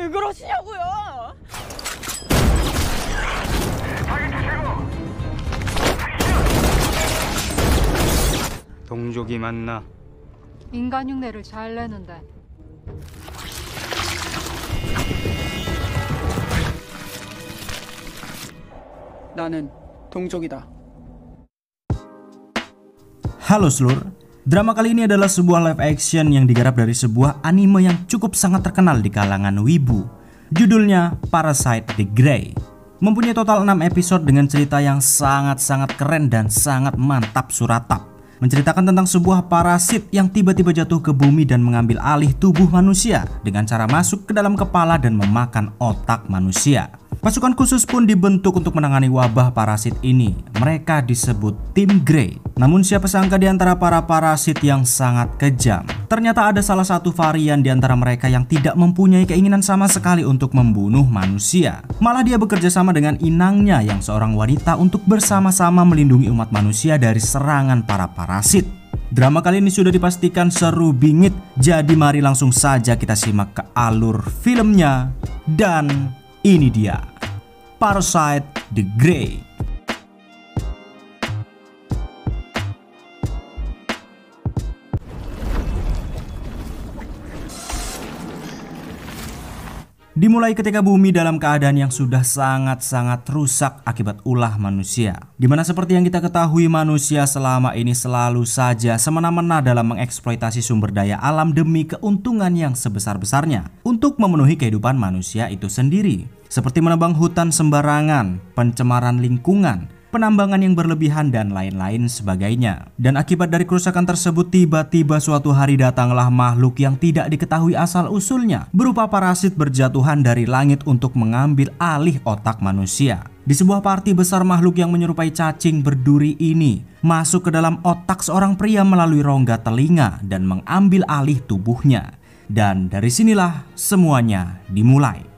왜 그러시냐고요? 동족이 맞나? 인간 흉내를 잘 내는데. 나는 동족이다. Halo seluruh, drama kali ini adalah sebuah live action yang digarap dari sebuah anime yang cukup sangat terkenal di kalangan wibu. Judulnya Parasite the Grey. Mempunyai total 6 episode dengan cerita yang sangat-sangat keren dan sangat mantap suratap. Menceritakan tentang sebuah parasit yang tiba-tiba jatuh ke bumi dan mengambil alih tubuh manusia dengan cara masuk ke dalam kepala dan memakan otak manusia. Pasukan khusus pun dibentuk untuk menangani wabah parasit ini. Mereka disebut Tim Grey. Namun siapa sangka di antara para parasit yang sangat kejam, ternyata ada salah satu varian di antara mereka yang tidak mempunyai keinginan sama sekali untuk membunuh manusia. Malah dia bekerja sama dengan inangnya yang seorang wanita untuk bersama-sama melindungi umat manusia dari serangan para parasit. Drama kali ini sudah dipastikan seru bingit. Jadi mari langsung saja kita simak ke alur filmnya. Dan ini dia, Parasite the Grey. Dimulai ketika bumi dalam keadaan yang sudah sangat-sangat rusak akibat ulah manusia. Dimana seperti yang kita ketahui, manusia selama ini selalu saja semena-mena dalam mengeksploitasi sumber daya alam demi keuntungan yang sebesar-besarnya untuk memenuhi kehidupan manusia itu sendiri. Seperti menebang hutan sembarangan, pencemaran lingkungan, penambangan yang berlebihan dan lain-lain sebagainya. Dan akibat dari kerusakan tersebut, tiba-tiba suatu hari datanglah makhluk yang tidak diketahui asal-usulnya berupa parasit berjatuhan dari langit untuk mengambil alih otak manusia. Di sebuah party besar, makhluk yang menyerupai cacing berduri ini masuk ke dalam otak seorang pria melalui rongga telinga dan mengambil alih tubuhnya. Dan dari sinilah semuanya dimulai.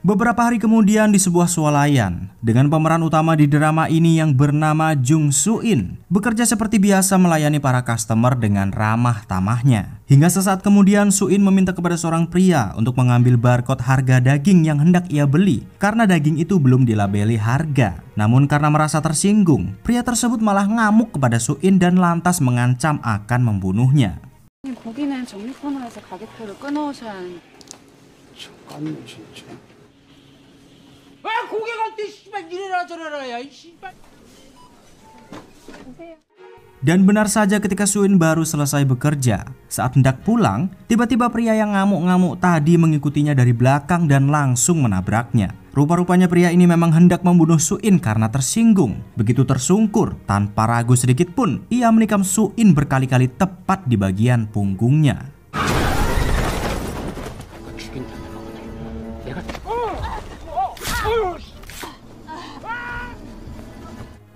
Beberapa hari kemudian di sebuah swalayan, dengan pemeran utama di drama ini yang bernama Jung Soo In, bekerja seperti biasa melayani para customer dengan ramah tamahnya. Hingga sesaat kemudian Soo In meminta kepada seorang pria untuk mengambil barcode harga daging yang hendak ia beli karena daging itu belum dilabeli harga. Namun karena merasa tersinggung, pria tersebut malah ngamuk kepada Soo In dan lantas mengancam akan membunuhnya. 고기는 정리 코너에서 가격표를 끊어오셔야 하는. 잠깐만 진짜. 고개 갈 때 씨발 이래라 저래라 야 이 씨발. Dan benar saja ketika Soo In baru selesai bekerja, saat hendak pulang, tiba-tiba pria yang ngamuk-ngamuk tadi mengikutinya dari belakang dan langsung menabraknya. Rupa-rupanya pria ini memang hendak membunuh Soo In karena tersinggung. Begitu tersungkur, tanpa ragu sedikit pun, ia menikam Soo In berkali-kali tepat di bagian punggungnya.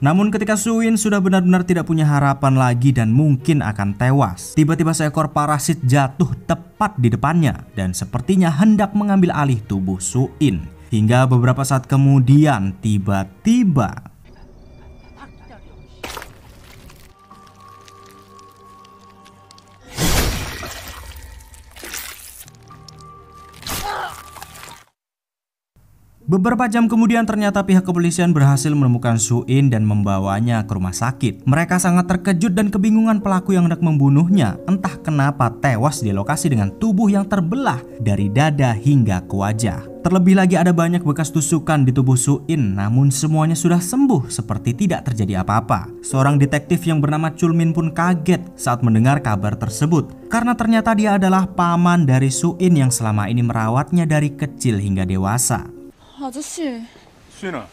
Namun ketika Soo In sudah benar-benar tidak punya harapan lagi dan mungkin akan tewas, tiba-tiba seekor parasit jatuh tepat di depannya dan sepertinya hendak mengambil alih tubuh Soo In. Hingga beberapa saat kemudian tiba-tiba beberapa jam kemudian ternyata pihak kepolisian berhasil menemukan Soo In dan membawanya ke rumah sakit. Mereka sangat terkejut dan kebingungan pelaku yang hendak membunuhnya entah kenapa tewas di lokasi dengan tubuh yang terbelah dari dada hingga ke wajah. Terlebih lagi ada banyak bekas tusukan di tubuh Soo In, namun semuanya sudah sembuh seperti tidak terjadi apa-apa. Seorang detektif yang bernama Chul Min pun kaget saat mendengar kabar tersebut karena ternyata dia adalah paman dari Soo In yang selama ini merawatnya dari kecil hingga dewasa. 아저씨. 수인아.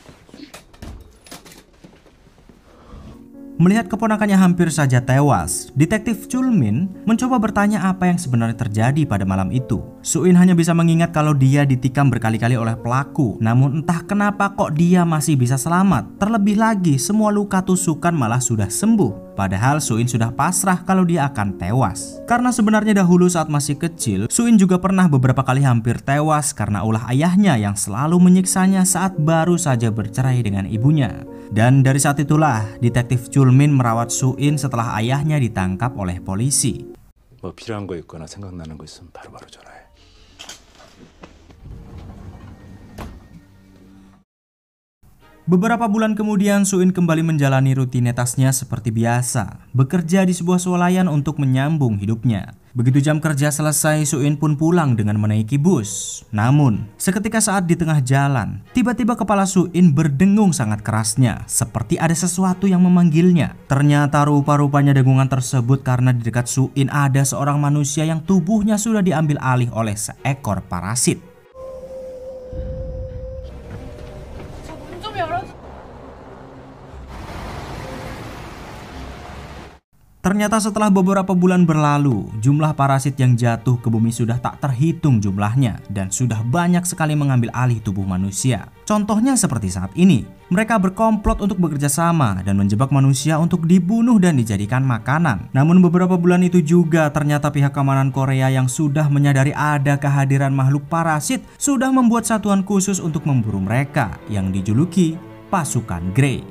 Melihat keponakannya hampir saja tewas, Detektif Chulmin mencoba bertanya apa yang sebenarnya terjadi pada malam itu. Suin hanya bisa mengingat kalau dia ditikam berkali-kali oleh pelaku, namun entah kenapa kok dia masih bisa selamat. Terlebih lagi, semua luka tusukan malah sudah sembuh. Padahal Suin sudah pasrah kalau dia akan tewas. Karena sebenarnya dahulu saat masih kecil, Suin juga pernah beberapa kali hampir tewas karena ulah ayahnya yang selalu menyiksanya saat baru saja bercerai dengan ibunya. Dan dari saat itulah Detektif Chulmin merawat Suin setelah ayahnya ditangkap oleh polisi. 뭐 필요한 거 있거나 생각나는 거 있으면 바로바로 전화해. Beberapa bulan kemudian Suin kembali menjalani rutinitasnya seperti biasa, bekerja di sebuah swalayan untuk menyambung hidupnya. Begitu jam kerja selesai, Suin pun pulang dengan menaiki bus. Namun, seketika saat di tengah jalan, tiba-tiba kepala Suin berdengung sangat kerasnya, seperti ada sesuatu yang memanggilnya. Ternyata rupa-rupanya dengungan tersebut karena di dekat Suin ada seorang manusia yang tubuhnya sudah diambil alih oleh seekor parasit. Ternyata setelah beberapa bulan berlalu, jumlah parasit yang jatuh ke bumi sudah tak terhitung jumlahnya dan sudah banyak sekali mengambil alih tubuh manusia. Contohnya seperti saat ini, mereka berkomplot untuk bekerja sama dan menjebak manusia untuk dibunuh dan dijadikan makanan. Namun beberapa bulan itu juga ternyata pihak keamanan Korea yang sudah menyadari ada kehadiran makhluk parasit sudah membuat satuan khusus untuk memburu mereka yang dijuluki Pasukan Grey.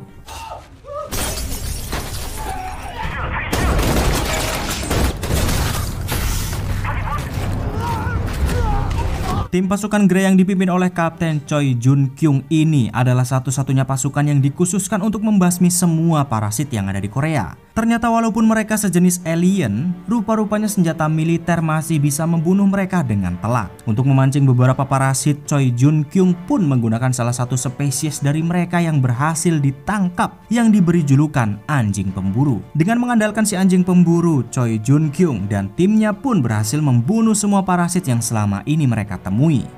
Tim pasukan Grey yang dipimpin oleh Kapten Choi Jun Kyung ini adalah satu-satunya pasukan yang dikhususkan untuk membasmi semua parasit yang ada di Korea. Ternyata walaupun mereka sejenis alien, rupa-rupanya senjata militer masih bisa membunuh mereka dengan telak. Untuk memancing beberapa parasit, Choi Jun Kyung pun menggunakan salah satu spesies dari mereka yang berhasil ditangkap yang diberi julukan anjing pemburu. Dengan mengandalkan si anjing pemburu, Choi Jun Kyung dan timnya pun berhasil membunuh semua parasit yang selama ini mereka temui.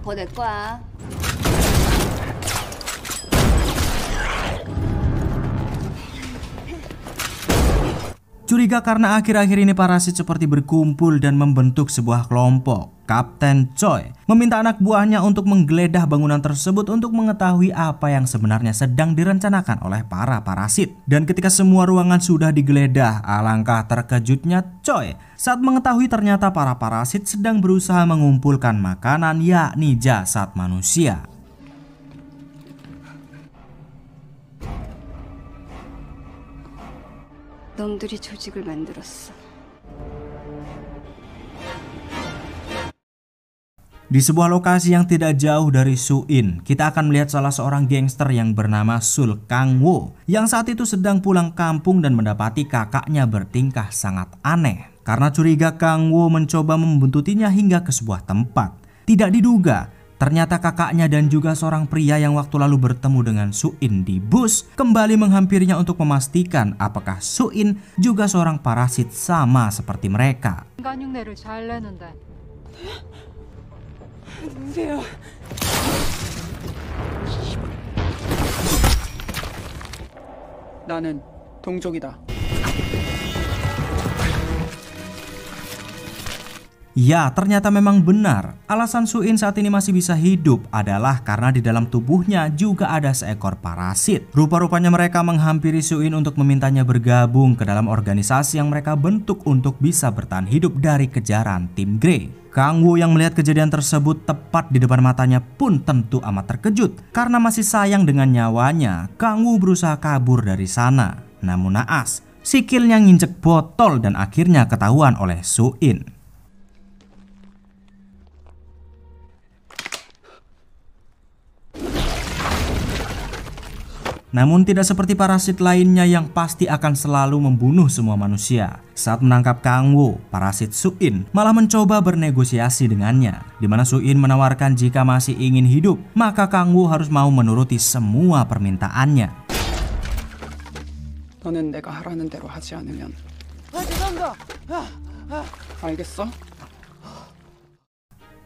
더 내 거야. Curiga karena akhir-akhir ini parasit seperti berkumpul dan membentuk sebuah kelompok. Kapten Choi meminta anak buahnya untuk menggeledah bangunan tersebut untuk mengetahui apa yang sebenarnya sedang direncanakan oleh para parasit. Dan ketika semua ruangan sudah digeledah, alangkah terkejutnya Choi saat mengetahui ternyata para parasit sedang berusaha mengumpulkan makanan, yakni jasad manusia. 놈들이 조직을 만들었어. Di sebuah lokasi yang tidak jauh dari Suin, kita akan melihat salah seorang gangster yang bernama Sul Kang-woo yang saat itu sedang pulang kampung dan mendapati kakaknya bertingkah sangat aneh. Karena curiga, Kang-woo mencoba membuntutinya hingga ke sebuah tempat. Tidak diduga, ternyata kakaknya dan juga seorang pria yang waktu lalu bertemu dengan Suin di bus kembali menghampirinya untuk memastikan apakah Suin juga seorang parasit sama seperti mereka. 인간 흉내를 잘 내는데. 누구세요? 나는 동족이다. Ya, ternyata memang benar. Alasan Suin saat ini masih bisa hidup adalah karena di dalam tubuhnya juga ada seekor parasit. Rupa-rupanya mereka menghampiri Suin untuk memintanya bergabung ke dalam organisasi yang mereka bentuk untuk bisa bertahan hidup dari kejaran tim Grey. Kang-woo yang melihat kejadian tersebut tepat di depan matanya pun tentu amat terkejut. Karena masih sayang dengan nyawanya, Kang-woo berusaha kabur dari sana. Namun naas, sikilnya nginjek botol dan akhirnya ketahuan oleh Suin. Namun tidak seperti parasit lainnya yang pasti akan selalu membunuh semua manusia. Saat menangkap Kang-woo, parasit Suin malah mencoba bernegosiasi dengannya, di mana Suin menawarkan jika masih ingin hidup, maka Kang-woo harus mau menuruti semua permintaannya. 너는 내가 하라는 대로 하지 않으면 죄송합니다. 알겠어?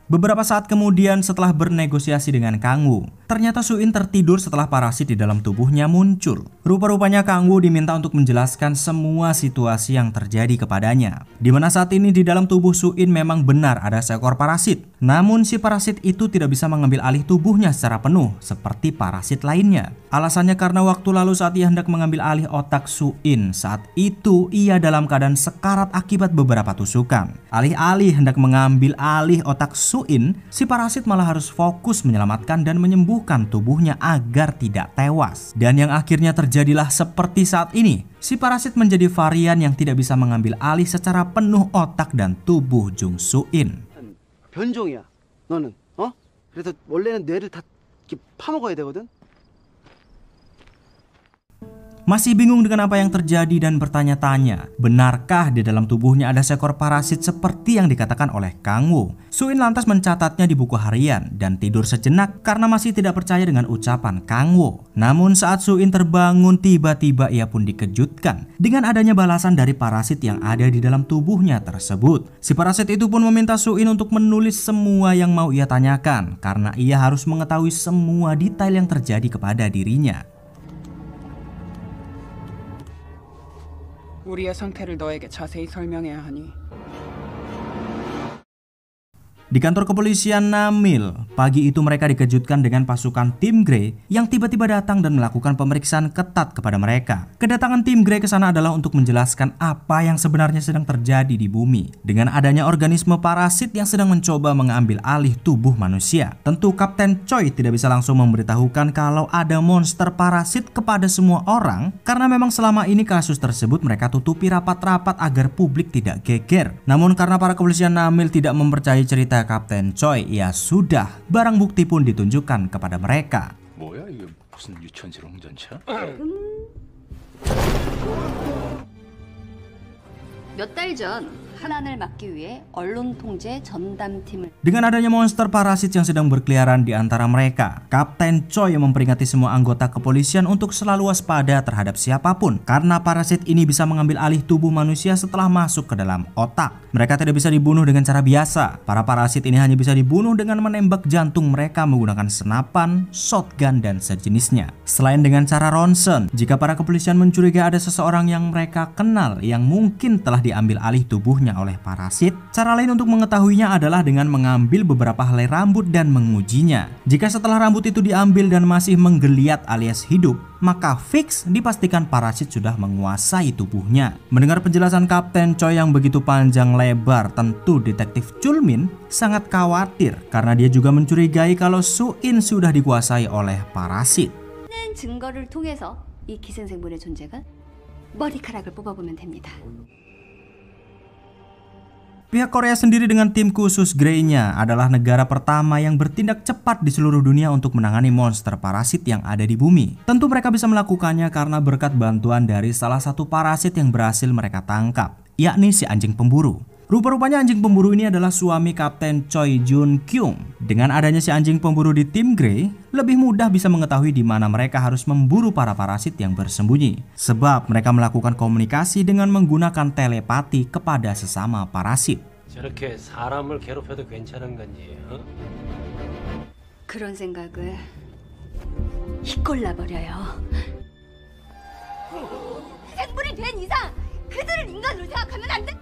Beberapa saat kemudian setelah bernegosiasi dengan Kang Woo, ternyata Soo-in tertidur setelah parasit di dalam tubuhnya muncul. Rupa-rupanya Kang Woo diminta untuk menjelaskan semua situasi yang terjadi kepadanya. Dimana saat ini di dalam tubuh Soo-in memang benar ada seekor parasit. Namun si parasit itu tidak bisa mengambil alih tubuhnya secara penuh seperti parasit lainnya. Alasannya karena waktu lalu saat ia hendak mengambil alih otak Soo-in, saat itu ia dalam keadaan sekarat akibat beberapa tusukan. Alih-alih hendak mengambil alih otak Soo-in, si parasit malah harus fokus menyelamatkan dan menyembuhkan tubuhnya agar tidak tewas. Dan yang akhirnya terjadilah seperti saat ini. Si parasit menjadi varian yang tidak bisa mengambil alih secara penuh otak dan tubuh Jung Soo-in. 변종이야. 너는 그래서 원래는 뇌를 다 이렇게 파먹어야 되거든. Masih bingung dengan apa yang terjadi dan bertanya-tanya, benarkah di dalam tubuhnya ada seekor parasit seperti yang dikatakan oleh Kang Woo? Soo-in lantas mencatatnya di buku harian dan tidur sejenak karena masih tidak percaya dengan ucapan Kang Woo. Namun saat Soo-in terbangun, tiba-tiba ia pun dikejutkan dengan adanya balasan dari parasit yang ada di dalam tubuhnya tersebut. Si parasit itu pun meminta Soo-in untuk menulis semua yang mau ia tanyakan karena ia harus mengetahui semua detail yang terjadi kepada dirinya. 우리의 상태를 너에게 자세히 설명해야 하니 Di kantor kepolisian Namil, pagi itu mereka dikejutkan dengan pasukan tim Grey yang tiba-tiba datang dan melakukan pemeriksaan ketat kepada mereka. Kedatangan tim Grey ke sana adalah untuk menjelaskan apa yang sebenarnya sedang terjadi di bumi. Dengan adanya organisme parasit yang sedang mencoba mengambil alih tubuh manusia. Tentu Kapten Choi tidak bisa langsung memberitahukan kalau ada monster parasit kepada semua orang, karena memang selama ini kasus tersebut mereka tutupi rapat-rapat agar publik tidak geger. Namun karena para kepolisian Namil tidak mempercayai cerita Kapten Choi, ya sudah, barang bukti pun ditunjukkan kepada mereka. 뭐야 이게 무슨 유천지 롱전차? 몇 달 전 한안을 막기 위해 언론 통제 전담팀을 Dengan adanya monster parasit yang sedang berkeliaran di antara mereka, Kapten Choi memperingati semua anggota kepolisian untuk selalu waspada terhadap siapapun karena parasit ini bisa mengambil alih tubuh manusia setelah masuk ke dalam otak. Mereka tidak bisa dibunuh dengan cara biasa. Para parasit ini hanya bisa dibunuh dengan menembak jantung mereka menggunakan senapan, shotgun, dan sejenisnya. Selain dengan cara ronsen, jika para kepolisian mencurigai ada seseorang yang mereka kenal yang mungkin telah diambil alih tubuhnya oleh parasit, cara lain untuk mengetahuinya adalah dengan mengambil beberapa helai rambut dan mengujinya. Jika setelah rambut itu diambil dan masih menggeliat alias hidup, maka fix dipastikan parasit sudah menguasai tubuhnya. Mendengar penjelasan Kapten Choi yang begitu panjang lebar, tentu detektif Chulmin sangat khawatir karena dia juga mencurigai kalau Soo-in sudah dikuasai oleh parasit. 증거를 통해서 이 기생생물의 존재가 머리카락을 뽑아보면 됩니다. Pihak Korea sendiri dengan tim khusus Grey-nya adalah negara pertama yang bertindak cepat di seluruh dunia untuk menangani monster parasit yang ada di bumi. Tentu mereka bisa melakukannya karena berkat bantuan dari salah satu parasit yang berhasil mereka tangkap, yakni si anjing pemburu. Rupa-rupanya anjing pemburu ini adalah suami Kapten Choi Jun Kyung. Dengan adanya si anjing pemburu di tim Grey, lebih mudah bisa mengetahui di mana mereka harus memburu para parasit yang bersembunyi. Sebab mereka melakukan komunikasi dengan menggunakan telepati kepada sesama parasit. 저렇게 사람을 괴롭혀도 괜찮은 건지, 그런 생각을 이꼴나 버려요. 생물이 된 이상 그들을 인간으로 생각하면 안 돼.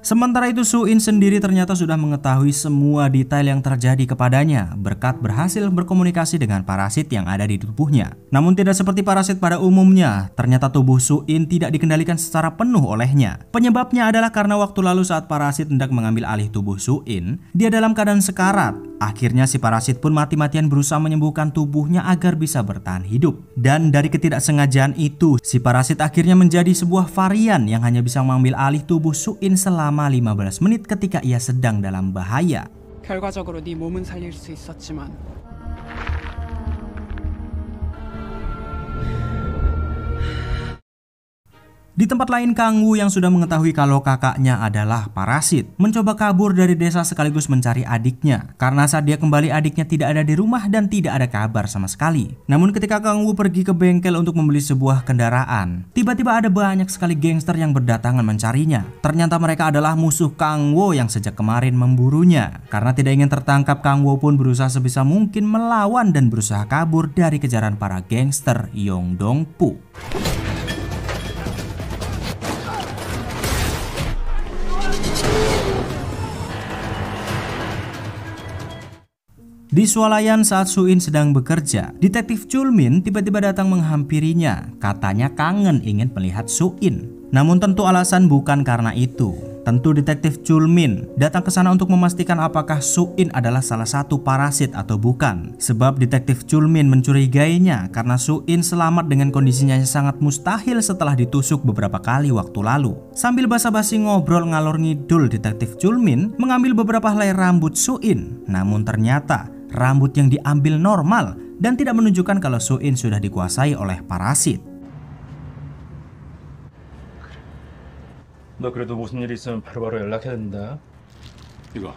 Sementara itu Soo-in sendiri ternyata sudah mengetahui semua detail yang terjadi kepadanya berkat berhasil berkomunikasi dengan parasit yang ada di tubuhnya. Namun tidak seperti parasit pada umumnya, ternyata tubuh Soo-in tidak dikendalikan secara penuh olehnya. Penyebabnya adalah karena waktu lalu saat parasit hendak mengambil alih tubuh Soo-in, dia dalam keadaan sekarat. Akhirnya si parasit pun mati-matian berusaha menyembuhkan tubuhnya agar bisa bertahan hidup. Dan dari ketidaksengajaan itu, si parasit akhirnya menjadi sebuah varian yang hanya bisa mengambil alih tubuh Soo-in selama 15 menit ketika ia sedang dalam bahaya. 결과적으로 네 몸은 살릴 수 있었지만 Di tempat lain, Kang Woo yang sudah mengetahui kalau kakaknya adalah parasit mencoba kabur dari desa sekaligus mencari adiknya. Karena saat dia kembali adiknya tidak ada di rumah dan tidak ada kabar sama sekali. Namun ketika Kang Woo pergi ke bengkel untuk membeli sebuah kendaraan, tiba-tiba ada banyak sekali gangster yang berdatangan mencarinya. Ternyata mereka adalah musuh Kang Woo yang sejak kemarin memburunya. Karena tidak ingin tertangkap, Kang Woo pun berusaha sebisa mungkin melawan dan berusaha kabur dari kejaran para gangster Yong Dong-pu. Di swalayan saat Soo-in sedang bekerja, detektif Chul Min tiba-tiba datang menghampirinya. Katanya kangen ingin melihat Soo-in. Namun tentu alasan bukan karena itu. Tentu detektif Chul Min datang ke sana untuk memastikan apakah Soo-in adalah salah satu parasit atau bukan. Sebab detektif Chul Min mencurigainya karena Soo-in selamat dengan kondisinya yang sangat mustahil setelah ditusuk beberapa kali waktu lalu. Sambil basa-basi ngobrol ngalor ngidul, detektif Chul Min mengambil beberapa helai rambut Soo-in. Namun ternyata rambut yang diambil normal dan tidak menunjukkan kalau Soo-in sudah dikuasai oleh parasit. 너 그래도 무슨 일 있으면 바로바로 연락해야 된다. 이거.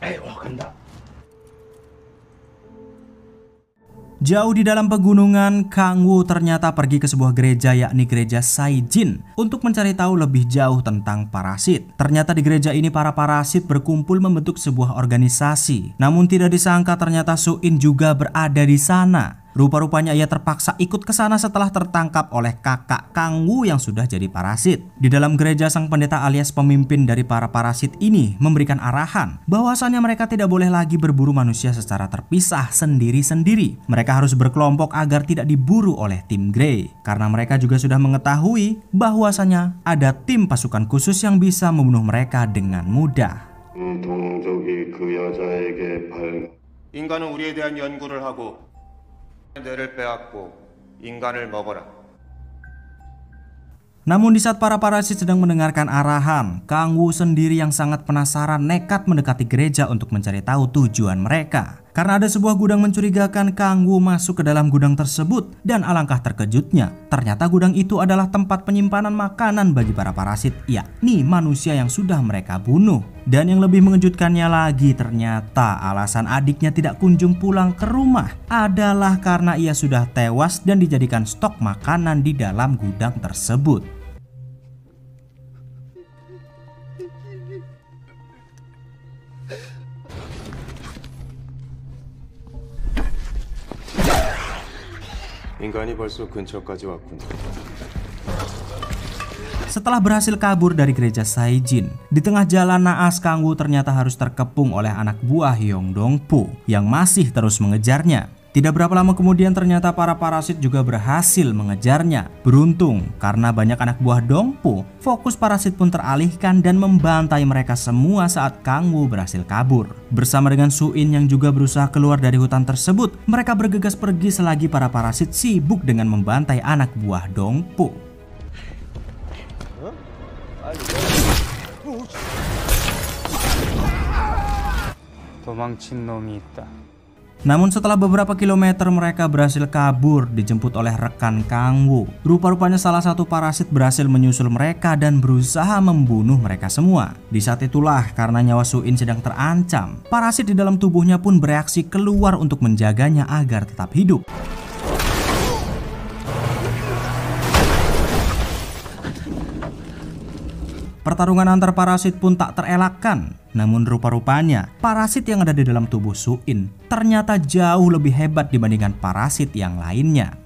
에이, 간다. Jauh di dalam pegunungan, Kang Woo ternyata pergi ke sebuah gereja, yakni gereja Saijin, untuk mencari tahu lebih jauh tentang parasit. Ternyata di gereja ini para parasit berkumpul membentuk sebuah organisasi. Namun tidak disangka ternyata Soo-in juga berada di sana. Rupa-rupanya ia terpaksa ikut ke sana setelah tertangkap oleh kakak Kang Woo yang sudah jadi parasit. Di dalam gereja, sang pendeta alias pemimpin dari para parasit ini memberikan arahan bahwasannya mereka tidak boleh lagi berburu manusia secara terpisah sendiri-sendiri. Mereka harus berkelompok agar tidak diburu oleh tim Grey. Karena mereka juga sudah mengetahui bahwasannya ada tim pasukan khusus yang bisa membunuh mereka dengan mudah. 인간은 우리에 대한 연구를 하고 뇌를 빼앗고 인간을 먹어라. Namun di saat para parasit sedang mendengarkan arahan, Kang Woo sendiri yang sangat penasaran nekat mendekati gereja untuk mencari tahu tujuan mereka. Karena ada sebuah gudang mencurigakan, Kang Woo masuk ke dalam gudang tersebut dan alangkah terkejutnya, ternyata gudang itu adalah tempat penyimpanan makanan bagi para parasit, yakni manusia yang sudah mereka bunuh. Dan yang lebih mengejutkannya lagi, ternyata alasan adiknya tidak kunjung pulang ke rumah adalah karena ia sudah tewas dan dijadikan stok makanan di dalam gudang tersebut. 인간이 벌써 근처까지 왔군. Setelah berhasil kabur dari gereja Saijin, di tengah jalan naas Kang Woo ternyata harus terkepung oleh anak buah Yong Dong-pu yang masih terus mengejarnya. Tidak berapa lama kemudian ternyata para parasit juga berhasil mengejarnya. Beruntung karena banyak anak buah Dong-pu, fokus parasit pun teralihkan dan membantai mereka semua saat Kang Woo berhasil kabur. Bersama dengan Soo-in yang juga berusaha keluar dari hutan tersebut, mereka bergegas pergi selagi para parasit sibuk dengan membantai anak buah Dong-pu. 도망친 놈이 있다. Namun setelah beberapa kilometer mereka berhasil kabur, dijemput oleh rekan Kang Woo. Rupa-rupanya salah satu parasit berhasil menyusul mereka dan berusaha membunuh mereka semua. Di saat itulah karena nyawa Soo-in sedang terancam, parasit di dalam tubuhnya pun bereaksi keluar untuk menjaganya agar tetap hidup. Pertarungan antar parasit pun tak terelakkan. Namun rupa-rupanya parasit yang ada di dalam tubuh Soo-in ternyata jauh lebih hebat dibandingkan parasit yang lainnya.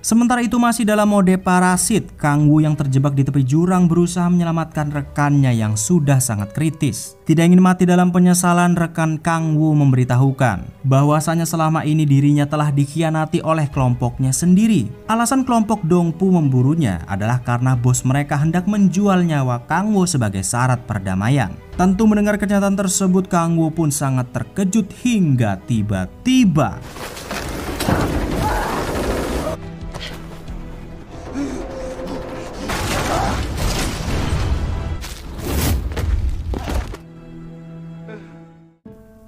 Sementara itu masih dalam mode parasit, Kang Woo yang terjebak di tepi jurang berusaha menyelamatkan rekannya yang sudah sangat kritis. Tidak ingin mati dalam penyesalan, rekan Kang Woo memberitahukan bahwasanya selama ini dirinya telah dikhianati oleh kelompoknya sendiri. Alasan kelompok Dong-pu memburunya adalah karena bos mereka hendak menjual nyawa Kang Woo sebagai syarat perdamaian. Tentu mendengar kenyataan tersebut, Kang Woo pun sangat terkejut hingga tiba-tiba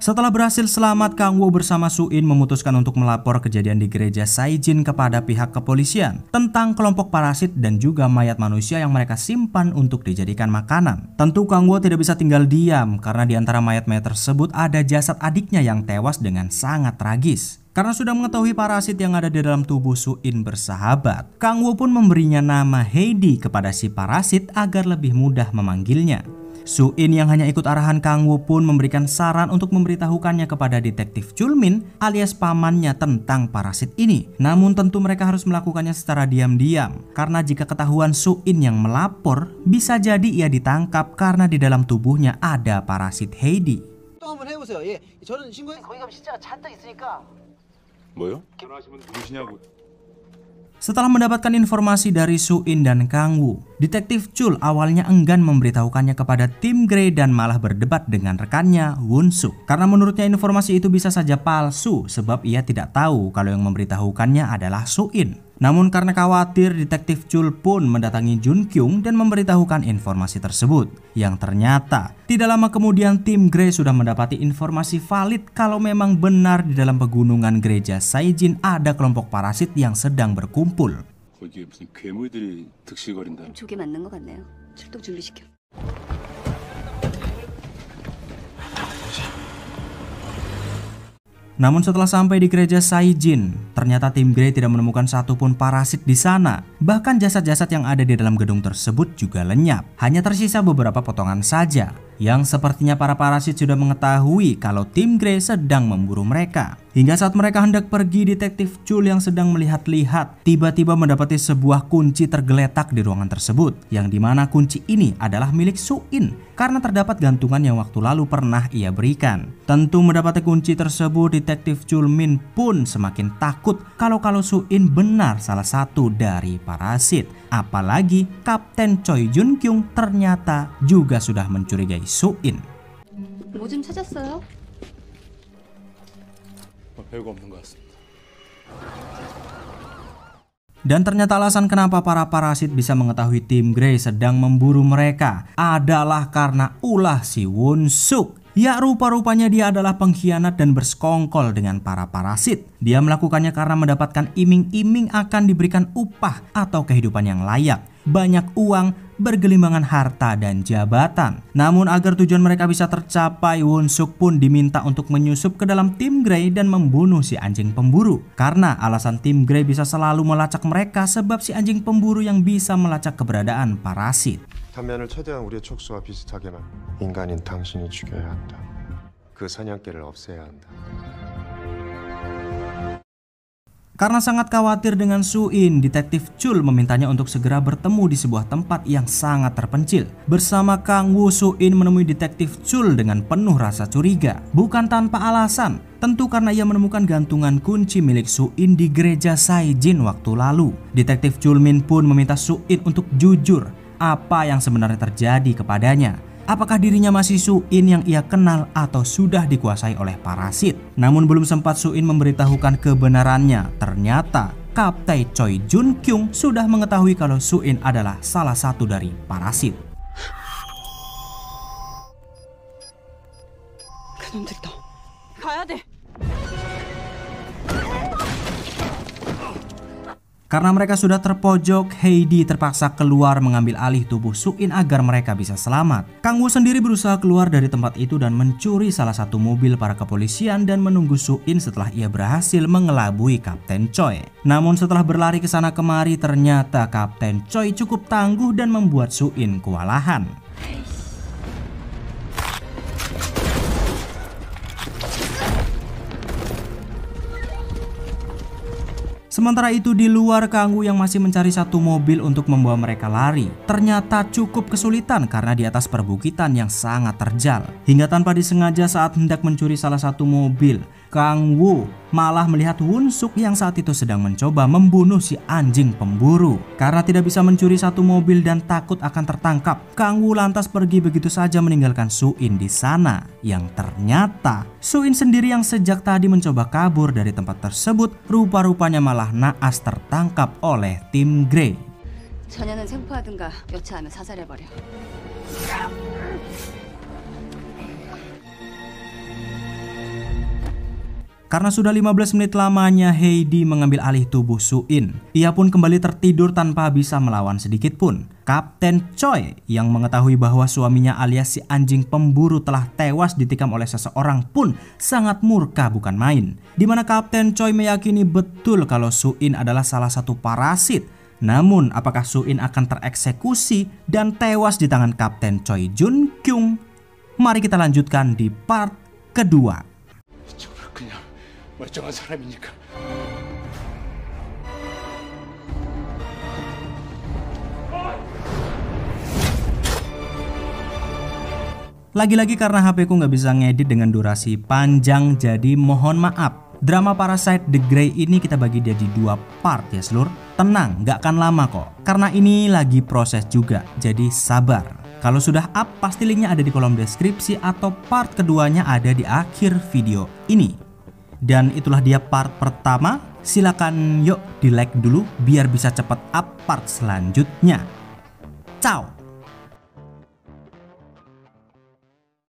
Setelah berhasil selamat, Kang Wo bersama Su-in memutuskan untuk melapor kejadian di gereja Saijin kepada pihak kepolisian tentang kelompok parasit dan juga mayat manusia yang mereka simpan untuk dijadikan makanan. Tentu Kang Wo tidak bisa tinggal diam karena di antara mayat-mayat tersebut ada jasad adiknya yang tewas dengan sangat tragis. Karena sudah mengetahui parasit yang ada di dalam tubuh Su-in bersahabat, Kang Wo pun memberinya nama Heidi kepada si parasit agar lebih mudah memanggilnya. Su-in yang hanya ikut arahan Kang Wo pun memberikan saran untuk memberitahukannya kepada detektif Chulmin alias pamannya tentang parasit ini. Namun tentu mereka harus melakukannya secara diam-diam karena jika ketahuan Su-in yang melapor, bisa jadi ia ditangkap karena di dalam tubuhnya ada parasit Heidi. 또 한번 해보세요. 예, 저는 신고해. 거기 가면 진짜가 잔뜩 있으니까. 뭐요? 결혼하시면 누구시냐고. Setelah mendapatkan informasi dari Su-in dan Kang Wo, detektif Chul awalnya enggan memberitahukannya kepada tim Grey dan malah berdebat dengan rekannya Won-suk. Karena menurutnya informasi itu bisa saja palsu sebab ia tidak tahu kalau yang memberitahukannya adalah Su-in. Namun karena khawatir, detektif Chul pun mendatangi Jun Kyung dan memberitahukan informasi tersebut. Yang ternyata tidak lama kemudian tim Grey sudah mendapati informasi valid kalau memang benar di dalam pegunungan gereja Saijin ada kelompok parasit yang sedang berkumpul. 거기에 무슨 괴물들이 득실거린다. 조개 맞는 것 같네요. 출동 준비시켜. Namun setelah sampai di gereja Saijin, ternyata tim Grey tidak menemukan satupun parasit di sana. Bahkan jasad-jasad yang ada di dalam gedung tersebut juga lenyap. Hanya tersisa beberapa potongan saja, yang sepertinya para parasit sudah mengetahui kalau tim Grey sedang memburu mereka. Hingga saat mereka hendak pergi, detektif Chul yang sedang melihat-lihat tiba-tiba mendapati sebuah kunci tergeletak di ruangan tersebut, yang dimana kunci ini adalah milik Su-in karena terdapat gantungan yang waktu lalu pernah ia berikan. Tentu mendapati kunci tersebut, detektif Chulmin pun semakin takut kalau Su-in benar salah satu dari parasit. Apalagi Kapten Choi Jun Kyung ternyata juga sudah mencurigai Su-in. 뭐 좀 찾았어요? 별거 없는 것 같습니다. Dan ternyata alasan kenapa para parasit bisa mengetahui tim Grey sedang memburu mereka adalah karena ulah si Won-suk. Ya, rupa-rupanya dia adalah pengkhianat dan bersekongkol dengan para parasit. Dia melakukannya karena mendapatkan iming-iming akan diberikan upah atau kehidupan yang layak, banyak uang, bergelimbangan harta dan jabatan. Namun agar tujuan mereka bisa tercapai, Won-suk pun diminta untuk menyusup ke dalam tim Grey dan membunuh si anjing pemburu. Karena alasan tim Grey bisa selalu melacak mereka sebab si anjing pemburu yang bisa melacak keberadaan parasit. 단면을 최대한 우리의 촉수와 비슷하게만 인간인 당신이 죽여야 한다. 그 사냥개를 없애야 한다. Karena sangat khawatir dengan Su-in, detektif Chul memintanya untuk segera bertemu di sebuah tempat yang sangat terpencil. Bersama Kang Wo, Su-in menemui detektif Chul dengan penuh rasa curiga. Bukan tanpa alasan, tentu karena ia menemukan gantungan kunci milik Su-in di gereja Saijin waktu lalu. Detektif Chulmin pun meminta Su-in untuk jujur apa yang sebenarnya terjadi kepadanya. Apakah dirinya masih Su-in yang ia kenal atau sudah dikuasai oleh parasit? Namun belum sempat Su-in memberitahukan kebenarannya, ternyata Kapten Choi Jun Kyung sudah mengetahui kalau Su-in adalah salah satu dari parasit. 그놈들이다. 가야 돼. Karena mereka sudah terpojok, Heidi terpaksa keluar mengambil alih tubuh Su-in agar mereka bisa selamat. Kang Wo sendiri berusaha keluar dari tempat itu dan mencuri salah satu mobil para kepolisian dan menunggu Su-in setelah ia berhasil mengelabui Kapten Choi. Namun setelah berlari ke sana kemari, ternyata Kapten Choi cukup tangguh dan membuat Su-in kewalahan. Sementara itu di luar, Kang Wo yang masih mencari satu mobil untuk membawa mereka lari ternyata cukup kesulitan karena di atas perbukitan yang sangat terjal. Hingga tanpa disengaja saat hendak mencuri salah satu mobil, Kang Wo malah melihat Won-suk yang saat itu sedang mencoba membunuh si anjing pemburu. Karena tidak bisa mencuri satu mobil dan takut akan tertangkap, Kang Wo lantas pergi begitu saja meninggalkan Su-in di sana. Yang ternyata Su-in sendiri yang sejak tadi mencoba kabur dari tempat tersebut rupa-rupanya malah naas tertangkap oleh tim Grey. 전혀는 생포하든가 여차하면 사살해버려. Karena sudah 15 menit lamanya Heidi mengambil alih tubuh Suin. Ia pun kembali tertidur tanpa bisa melawan sedikit pun. Kapten Choi yang mengetahui bahwa suaminya alias si anjing pemburu telah tewas ditikam oleh seseorang pun sangat murka bukan main. Dimana Kapten Choi meyakini betul kalau Suin adalah salah satu parasit. Namun apakah Suin akan tereksekusi dan tewas di tangan Kapten Choi Jun Kyung? Mari kita lanjutkan di part kedua. 그냥 멀쩡한 사람이니까. Lagi-lagi karena HP ku nggak bisa ngedit dengan durasi panjang, jadi mohon maaf. Drama Parasite The Grey ini kita bagi dia di 2 part ya seluruh. Tenang, nggak akan lama kok. Karena ini lagi proses juga, jadi sabar. Kalau sudah up, pasti linknya ada di kolom deskripsi atau part keduanya ada di akhir video ini. Dan itulah dia part pertama. Silakan yuk di like dulu biar bisa cepet up part selanjutnya. Ciao.